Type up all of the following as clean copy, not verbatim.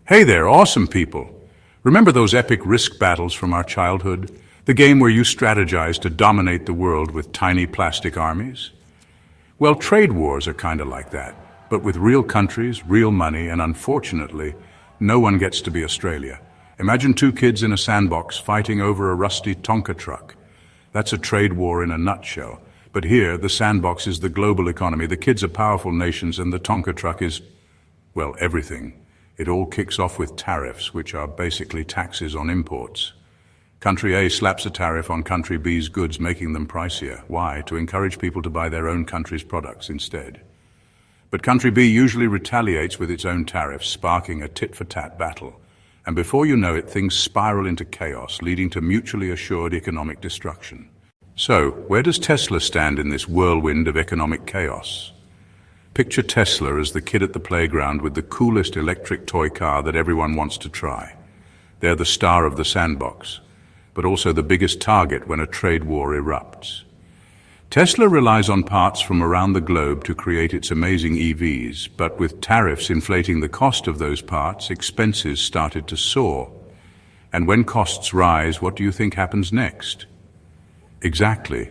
Hey there, awesome people! Remember those epic Risk battles from our childhood? The game where you strategize to dominate the world with tiny plastic armies? Well, trade wars are kind of like that, but with real countries, real money, and unfortunately, no one gets to be Australia. Imagine two kids in a sandbox fighting over a rusty Tonka truck. That's a trade war in a nutshell. But here, the sandbox is the global economy, the kids are powerful nations, and the Tonka truck is, well, everything. It all kicks off with tariffs, which are basically taxes on imports. Country A slaps a tariff on country B's goods, making them pricier. Why? To encourage people to buy their own country's products instead. But country B usually retaliates with its own tariffs, sparking a tit-for-tat battle. And before you know it, things spiral into chaos, leading to mutually assured economic destruction. So, where does Tesla stand in this whirlwind of economic chaos? Picture Tesla as the kid at the playground with the coolest electric toy car that everyone wants to try. They're the star of the sandbox, but also the biggest target when a trade war erupts. Tesla relies on parts from around the globe to create its amazing EVs, but with tariffs inflating the cost of those parts, expenses started to soar. And when costs rise, what do you think happens next? Exactly.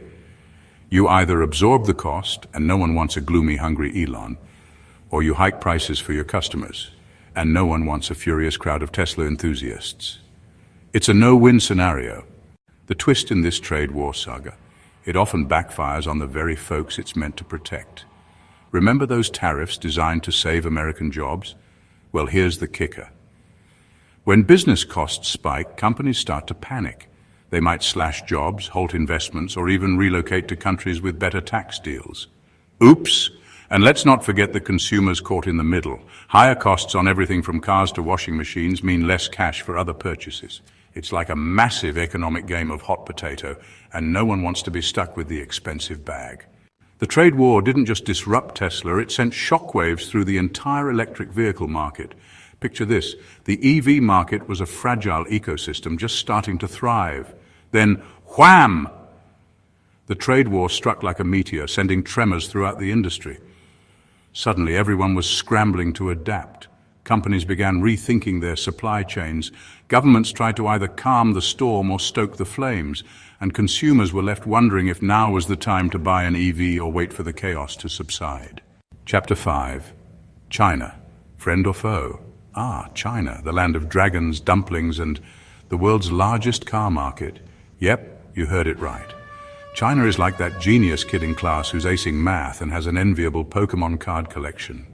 You either absorb the cost, and no one wants a gloomy, hungry Elon, or you hike prices for your customers, and no one wants a furious crowd of Tesla enthusiasts. It's a no-win scenario. The twist in this trade war saga, it often backfires on the very folks it's meant to protect. Remember those tariffs designed to save American jobs? Well, here's the kicker. When business costs spike, companies start to panic. They might slash jobs, halt investments, or even relocate to countries with better tax deals. Oops! And let's not forget the consumers caught in the middle. Higher costs on everything from cars to washing machines mean less cash for other purchases. It's like a massive economic game of hot potato, and no one wants to be stuck with the expensive bag. The trade war didn't just disrupt Tesla, it sent shockwaves through the entire electric vehicle market. Picture this, the EV market was a fragile ecosystem just starting to thrive. Then, wham! The trade war struck like a meteor, sending tremors throughout the industry. Suddenly, everyone was scrambling to adapt. Companies began rethinking their supply chains. Governments tried to either calm the storm or stoke the flames, and consumers were left wondering if now was the time to buy an EV or wait for the chaos to subside. Chapter 5. China. Friend or foe? China, the land of dragons, dumplings, and the world's largest car market. Yep, you heard it right. China is like that genius kid in class who's acing math and has an enviable Pokemon card collection.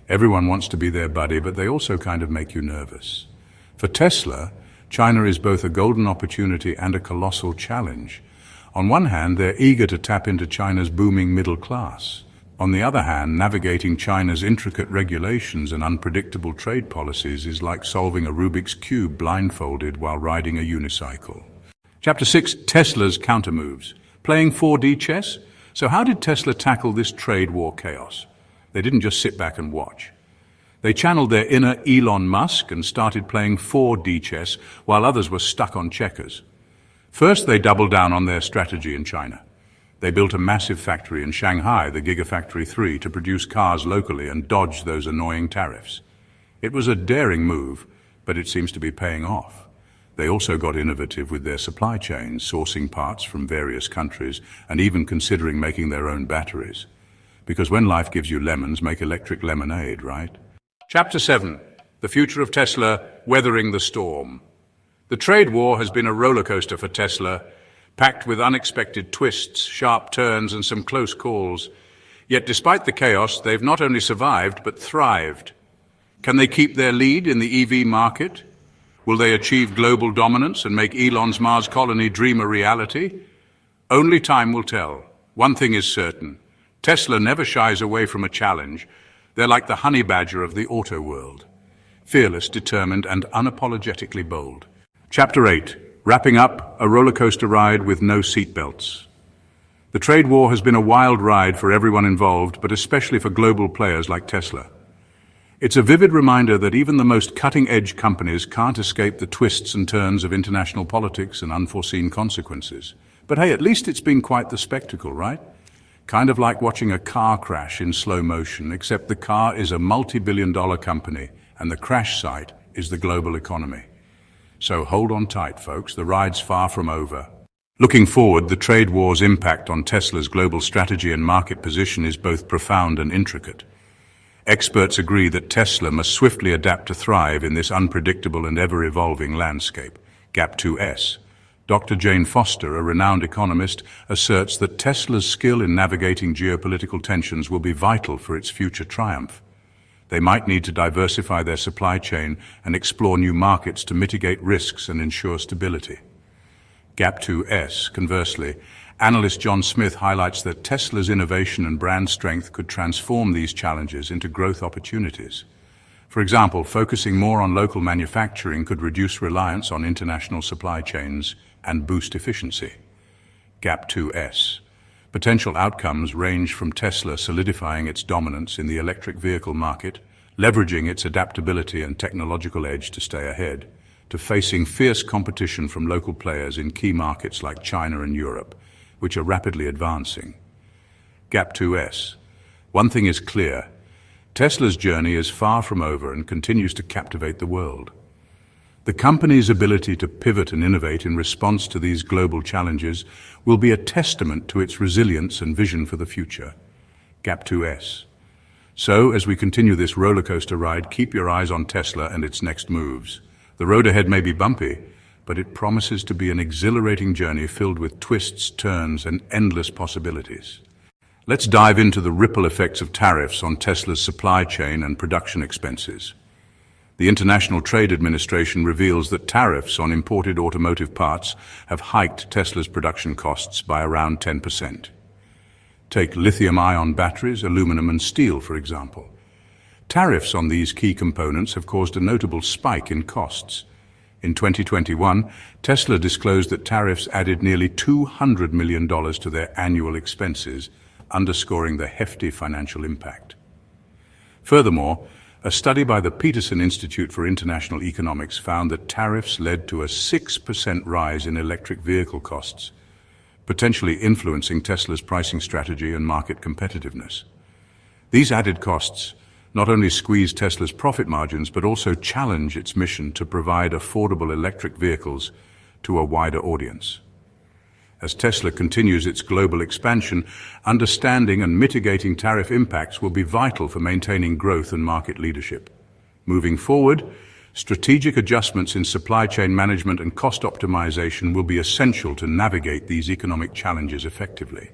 Everyone wants to be their buddy, but they also kind of make you nervous. For Tesla, China is both a golden opportunity and a colossal challenge. On one hand, they're eager to tap into China's booming middle class. On the other hand, navigating China's intricate regulations and unpredictable trade policies is like solving a Rubik's Cube blindfolded while riding a unicycle. Chapter 6, Tesla's countermoves. Playing 4D chess? So how did Tesla tackle this trade war chaos? They didn't just sit back and watch. They channeled their inner Elon Musk and started playing 4D chess while others were stuck on checkers. First, they doubled down on their strategy in China. They built a massive factory in Shanghai, the Gigafactory 3, to produce cars locally and dodge those annoying tariffs. It was a daring move, but it seems to be paying off. They also got innovative with their supply chains, sourcing parts from various countries and even considering making their own batteries. Because when life gives you lemons, make electric lemonade, right? Chapter 7. The future of Tesla, weathering the storm. The trade war has been a roller coaster for Tesla, packed with unexpected twists, sharp turns, and some close calls. Yet despite the chaos, they've not only survived, but thrived. Can they keep their lead in the EV market? Will they achieve global dominance and make Elon's Mars colony dream a reality? Only time will tell. One thing is certain. Tesla never shies away from a challenge. They're like the honey badger of the auto world. Fearless, determined, and unapologetically bold. Chapter 8. Wrapping up, a roller coaster ride with no seatbelts. The trade war has been a wild ride for everyone involved, but especially for global players like Tesla. It's a vivid reminder that even the most cutting-edge companies can't escape the twists and turns of international politics and unforeseen consequences. But hey, at least it's been quite the spectacle, right? Kind of like watching a car crash in slow motion, except the car is a multi-billion-dollar company and the crash site is the global economy. So hold on tight, folks. The ride's far from over. Looking forward, the trade war's impact on Tesla's global strategy and market position is both profound and intricate. Experts agree that Tesla must swiftly adapt to thrive in this unpredictable and ever-evolving landscape. GAP2S. Dr. Jane Foster, a renowned economist, asserts that Tesla's skill in navigating geopolitical tensions will be vital for its future triumph. They might need to diversify their supply chain and explore new markets to mitigate risks and ensure stability. GAP2S, conversely, analyst John Smith highlights that Tesla's innovation and brand strength could transform these challenges into growth opportunities. For example, focusing more on local manufacturing could reduce reliance on international supply chains and boost efficiency. GAP2S. Potential outcomes range from Tesla solidifying its dominance in the electric vehicle market, leveraging its adaptability and technological edge to stay ahead, to facing fierce competition from local players in key markets like China and Europe, which are rapidly advancing. GAP2S. One thing is clear. Tesla's journey is far from over and continues to captivate the world. The company's ability to pivot and innovate in response to these global challenges will be a testament to its resilience and vision for the future. GAP2S. So, as we continue this rollercoaster ride, keep your eyes on Tesla and its next moves. The road ahead may be bumpy, but it promises to be an exhilarating journey filled with twists, turns, and endless possibilities. Let's dive into the ripple effects of tariffs on Tesla's supply chain and production expenses. The International Trade Administration reveals that tariffs on imported automotive parts have hiked Tesla's production costs by around 10%. Take lithium-ion batteries, aluminum, and steel, for example. Tariffs on these key components have caused a notable spike in costs. In 2021, Tesla disclosed that tariffs added nearly $200 million to their annual expenses, underscoring the hefty financial impact. Furthermore, a study by the Peterson Institute for International Economics found that tariffs led to a 6% rise in electric vehicle costs, potentially influencing Tesla's pricing strategy and market competitiveness. These added costs not only squeeze Tesla's profit margins, but also challenge its mission to provide affordable electric vehicles to a wider audience. As Tesla continues its global expansion, understanding and mitigating tariff impacts will be vital for maintaining growth and market leadership. Moving forward, strategic adjustments in supply chain management and cost optimization will be essential to navigate these economic challenges effectively.